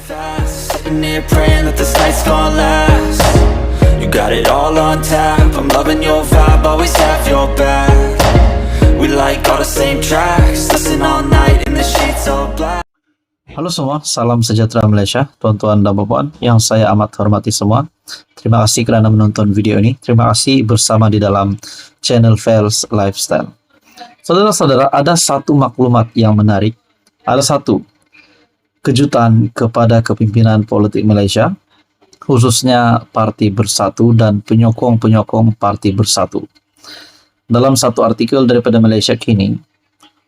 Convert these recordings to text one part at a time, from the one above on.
fast, sitting here praying that this night's gonna last. You got it all on tap, I'm loving your vibe, always have your back. We like all the same tracks, listen all night in the sheets all black. Halo semua, salam sejahtera Malaysia, tuan-tuan dan puan yang saya amat hormati semua. Terima kasih kerana menonton video ini. Terima kasih bersama di dalam channel Fels Lifestyle. Saudara-saudara, ada satu maklumat yang menarik. Ada satu kejutan kepada kepimpinan politik Malaysia, khususnya Parti Bersatu dan penyokong-penyokong Parti Bersatu. Dalam satu artikel daripada Malaysia Kini,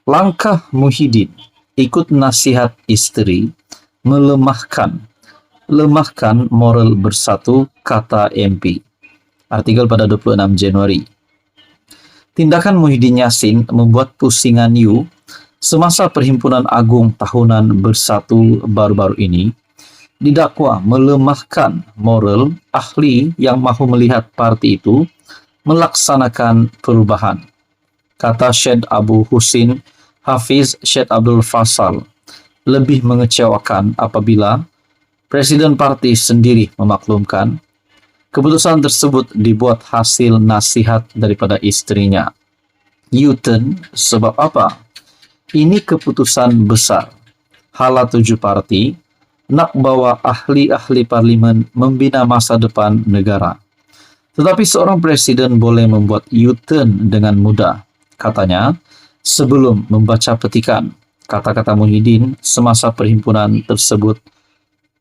langkah Muhyiddin ikut nasihat isteri melemahkan moral Bersatu, kata MP. Artikel pada 26 Januari. Tindakan Muhyiddin Yassin membuat pusingan You semasa Perhimpunan Agung Tahunan Bersatu baru-baru ini didakwa melemahkan moral ahli yang mahu melihat parti itu melaksanakan perubahan. Kata Syed Abu Husin Hafiz Syed Abdul Fasal, lebih mengecewakan apabila Presiden parti sendiri memaklumkan keputusan tersebut dibuat hasil nasihat daripada istrinya. U-turn sebab apa? Ini keputusan besar. Hala 7 parti nak bawa ahli-ahli parlimen membina masa depan negara. Tetapi seorang presiden boleh membuat U-turn dengan mudah. Katanya, sebelum membaca petikan kata-kata Muhyiddin semasa perhimpunan tersebut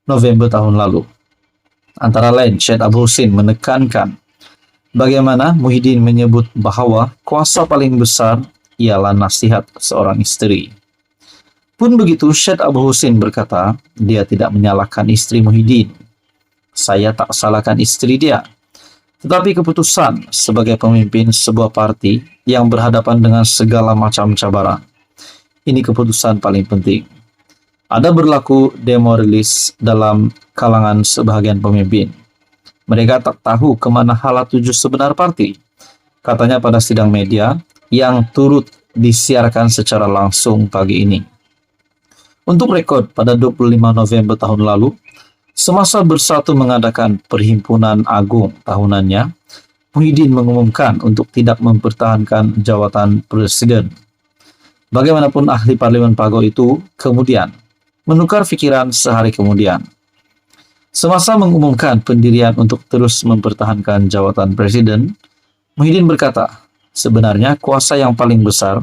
November tahun lalu. Antara lain, Syed Abu Husin menekankan bagaimana Muhyiddin menyebut bahawa kuasa paling besar ialah nasihat seorang isteri. Pun begitu, Syed Abu Husin berkata, dia tidak menyalahkan isteri Muhyiddin. Saya tak salahkan isteri dia. Tetapi keputusan sebagai pemimpin sebuah parti yang berhadapan dengan segala macam cabaran. Ini keputusan paling penting. Ada berlaku demoralis dalam kalangan sebahagian pemimpin. Mereka tak tahu kemana hala 7 sebenar parti. Katanya pada sidang media yang turut disiarkan secara langsung pagi ini. Untuk rekod, pada 25 November tahun lalu, semasa Bersatu mengadakan Perhimpunan Agung tahunannya, Muhyiddin mengumumkan untuk tidak mempertahankan jawatan presiden. Bagaimanapun ahli parlimen Pago itu kemudian menukar fikiran sehari kemudian. Semasa mengumumkan pendirian untuk terus mempertahankan jawatan presiden, Muhyiddin berkata, sebenarnya kuasa yang paling besar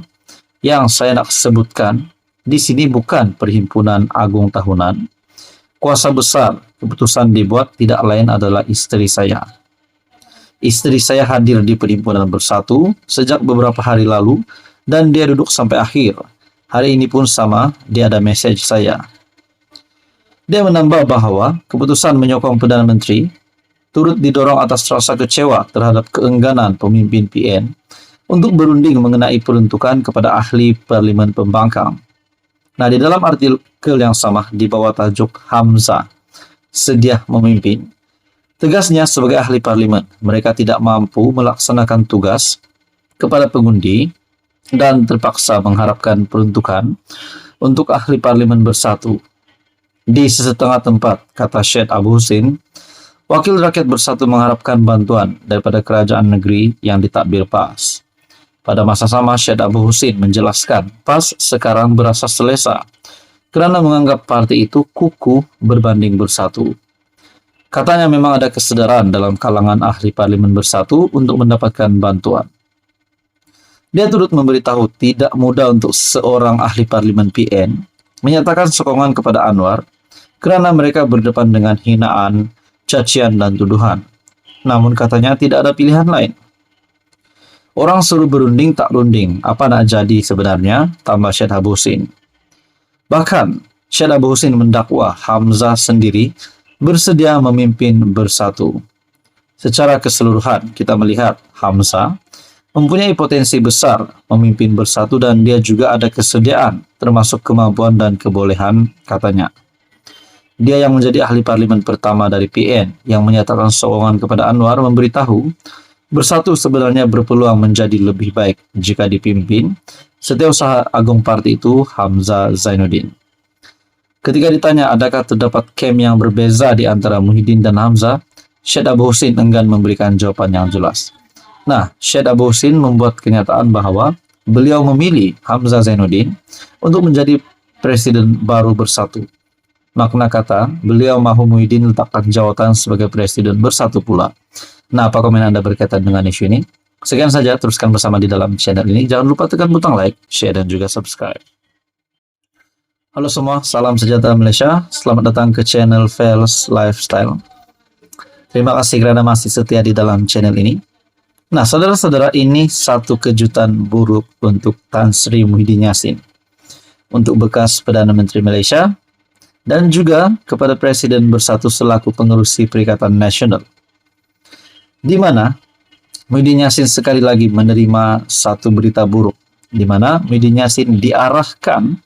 yang saya nak sebutkan di sini bukan Perhimpunan Agung Tahunan. Kuasa besar keputusan dibuat tidak lain adalah istri saya. Istri saya hadir di Perhimpunan Bersatu sejak beberapa hari lalu dan dia duduk sampai akhir. Hari ini pun sama, dia ada mesej saya. Dia menambah bahawa keputusan menyokong Perdana Menteri turut didorong atas rasa kecewa terhadap keengganan pemimpin PN untuk berunding mengenai peruntukan kepada ahli parlimen pembangkang. Nah, di dalam artikel yang sama di bawah tajuk Hamzah sedia memimpin, tegasnya sebagai ahli parlimen, mereka tidak mampu melaksanakan tugas kepada pengundi dan terpaksa mengharapkan peruntukan untuk ahli parlimen Bersatu. Di sesetengah tempat, kata Syed Abu Husin, Wakil Rakyat Bersatu mengharapkan bantuan daripada kerajaan negeri yang ditadbir PAS. Pada masa sama, Syed Abu Husin menjelaskan PAS sekarang berasa selesa kerana menganggap parti itu kukuh berbanding Bersatu. Katanya memang ada kesedaran dalam kalangan ahli parlimen Bersatu untuk mendapatkan bantuan. Dia turut memberitahu tidak mudah untuk seorang ahli parlimen PN menyatakan sokongan kepada Anwar kerana mereka berdepan dengan hinaan, cacian dan tuduhan. Namun katanya tidak ada pilihan lain. Orang suruh berunding tak runding, apa nak jadi sebenarnya, tambah Syed Abu Husin. Bahkan, Syed Abu Husin mendakwa Hamzah sendiri bersedia memimpin Bersatu. Secara keseluruhan, kita melihat Hamzah mempunyai potensi besar memimpin Bersatu dan dia juga ada kesediaan, termasuk kemampuan dan kebolehan, katanya. Dia yang menjadi ahli parlimen pertama dari PN yang menyatakan sokongan kepada Anwar memberitahu Bersatu sebenarnya berpeluang menjadi lebih baik jika dipimpin Setiausaha Agung Parti itu Hamzah Zainuddin. Ketika ditanya adakah terdapat camp yang berbeza di antara Muhyiddin dan Hamzah, Syed Abu Husin enggan memberikan jawaban yang jelas. Nah, Syed Abu Husin membuat kenyataan bahwa beliau memilih Hamzah Zainuddin untuk menjadi presiden baru Bersatu. Makna kata, beliau mahu Muhyiddin letakkan jawatan sebagai presiden Bersatu pula. Nah, apa komen Anda berkaitan dengan isu ini? Sekian saja, teruskan bersama di dalam channel ini. Jangan lupa tekan butang like, share, dan juga subscribe. Halo semua, salam sejahtera Malaysia. Selamat datang ke channel Fels Lifestyle. Terima kasih karena masih setia di dalam channel ini. Nah, saudara-saudara, ini satu kejutan buruk untuk Tan Sri Muhyiddin Yassin, untuk bekas Perdana Menteri Malaysia, dan juga kepada Presiden Bersatu selaku pengerusi Perikatan Nasional, di mana Muhyiddin Yassin sekali lagi menerima satu berita buruk, di mana Muhyiddin Yassin diarahkan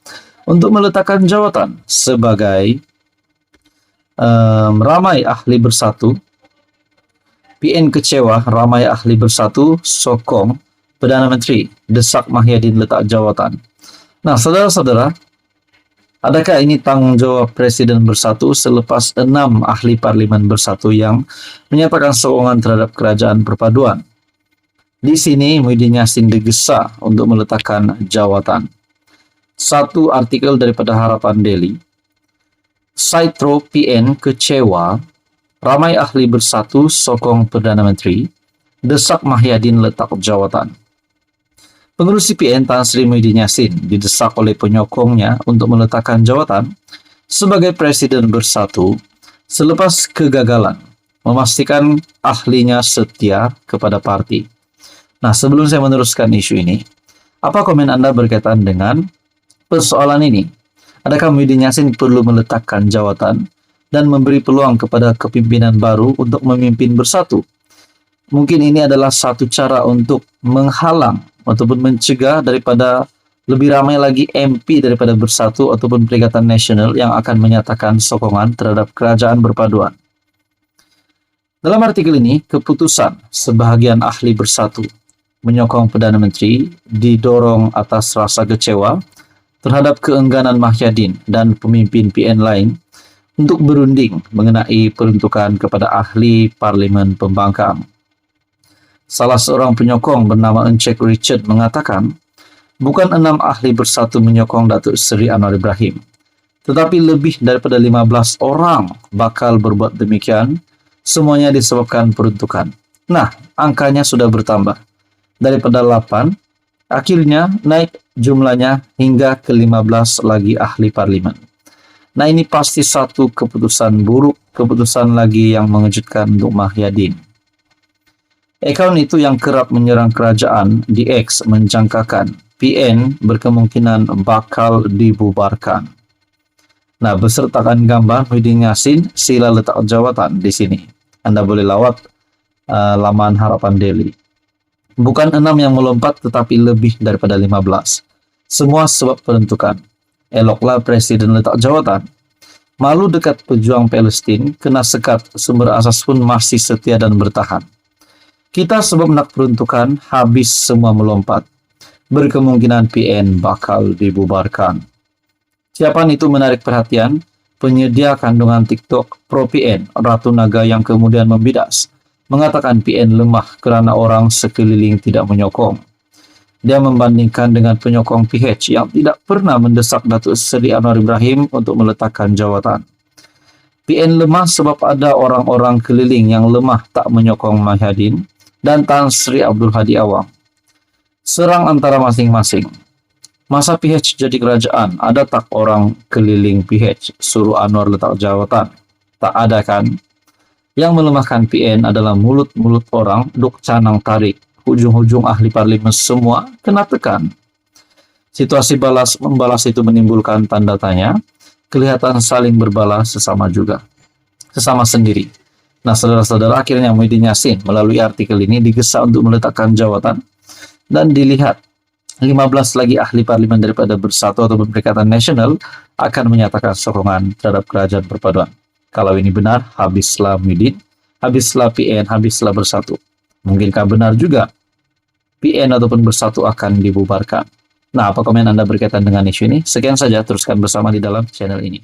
untuk meletakkan jawatan sebagai ramai ahli Bersatu. PN kecewa, ramai ahli Bersatu sokong Perdana Menteri, desak Mahyadin letak jawatan. Nah, saudara-saudara, adakah ini tanggung jawab Presiden Bersatu selepas 6 ahli Parlimen Bersatu yang menyatakan sokongan terhadap kerajaan perpaduan? Di sini Muhyiddin Yassin digesa untuk meletakkan jawatan. Satu artikel daripada Harapan Daily, Saitro PN kecewa, ramai ahli Bersatu sokong Perdana Menteri, desak Mahyadin letak jawatan. Pengerusi PN Tan Sri Muhyiddin Yassin didesak oleh penyokongnya untuk meletakkan jawatan sebagai Presiden Bersatu selepas kegagalan memastikan ahlinya setia kepada parti. Nah, sebelum saya meneruskan isu ini, apa komen Anda berkaitan dengan persoalan ini? Adakah Muhyiddin Yassin perlu meletakkan jawatan dan memberi peluang kepada kepimpinan baru untuk memimpin Bersatu? Mungkin ini adalah satu cara untuk menghalang ataupun mencegah daripada lebih ramai lagi MP daripada Bersatu ataupun Perikatan Nasional yang akan menyatakan sokongan terhadap kerajaan perpaduan. Dalam artikel ini, keputusan sebahagian ahli Bersatu menyokong Perdana Menteri didorong atas rasa kecewa terhadap keengganan Mahyadin dan pemimpin PN lain untuk berunding mengenai peruntukan kepada ahli Parlimen Pembangkang. Salah seorang penyokong bernama Encik Richard mengatakan, bukan 6 ahli Bersatu menyokong Datuk Seri Anwar Ibrahim, tetapi lebih daripada 15 orang bakal berbuat demikian, semuanya disebabkan peruntukan. Nah, angkanya sudah bertambah. Daripada 8, akhirnya naik jumlahnya hingga ke 15 lagi ahli parlimen. Nah, ini pasti satu keputusan buruk, keputusan lagi yang mengejutkan untuk Mahyadin. Akaun itu yang kerap menyerang kerajaan di X menjangkakan PN berkemungkinan bakal dibubarkan. Nah, besertakan gambar Muhyiddin Yassin, sila letak jawatan di sini. Anda boleh lawat laman Harapan Daily. Bukan 6 yang melompat, tetapi lebih daripada 15. Semua sebab penentukan. Eloklah Presiden letak jawatan. Malu dekat pejuang Palestin, kena sekat, sumber asas pun masih setia dan bertahan. Kita sebab nak peruntukan, habis semua melompat. Berkemungkinan PN bakal dibubarkan. Siapaan itu menarik perhatian? Penyedia kandungan TikTok Pro PN, Ratu Naga yang kemudian membidas, mengatakan PN lemah kerana orang sekeliling tidak menyokong. Dia membandingkan dengan penyokong PH yang tidak pernah mendesak Datuk Seri Anwar Ibrahim untuk meletakkan jawatan. PN lemah sebab ada orang-orang keliling yang lemah tak menyokong Mahyadin dan Tan Sri Abdul Hadi Awang. Serang antara masing-masing. Masa PH jadi kerajaan, ada tak orang keliling PH suruh Anwar letak jawatan? Tak ada kan? Yang melemahkan PN adalah mulut-mulut orang duk canang tarik. Hujung-hujung ahli parlimen semua kena tekan. Situasi balas-membalas itu menimbulkan tanda tanya. Kelihatan saling berbalas sesama juga. Sesama sendiri. Nah, saudara-saudara, akhirnya Muhyiddin Yassin melalui artikel ini digesa untuk meletakkan jawatan. Dan dilihat 15 lagi ahli parlimen daripada Bersatu ataupun Perikatan Nasional akan menyatakan sokongan terhadap kerajaan perpaduan. Kalau ini benar, habislah Muhyiddin, habislah PN, habislah Bersatu. Mungkinkah benar juga PN ataupun Bersatu akan dibubarkan? Nah, apa komen Anda berkaitan dengan isu ini? Sekian saja, teruskan bersama di dalam channel ini.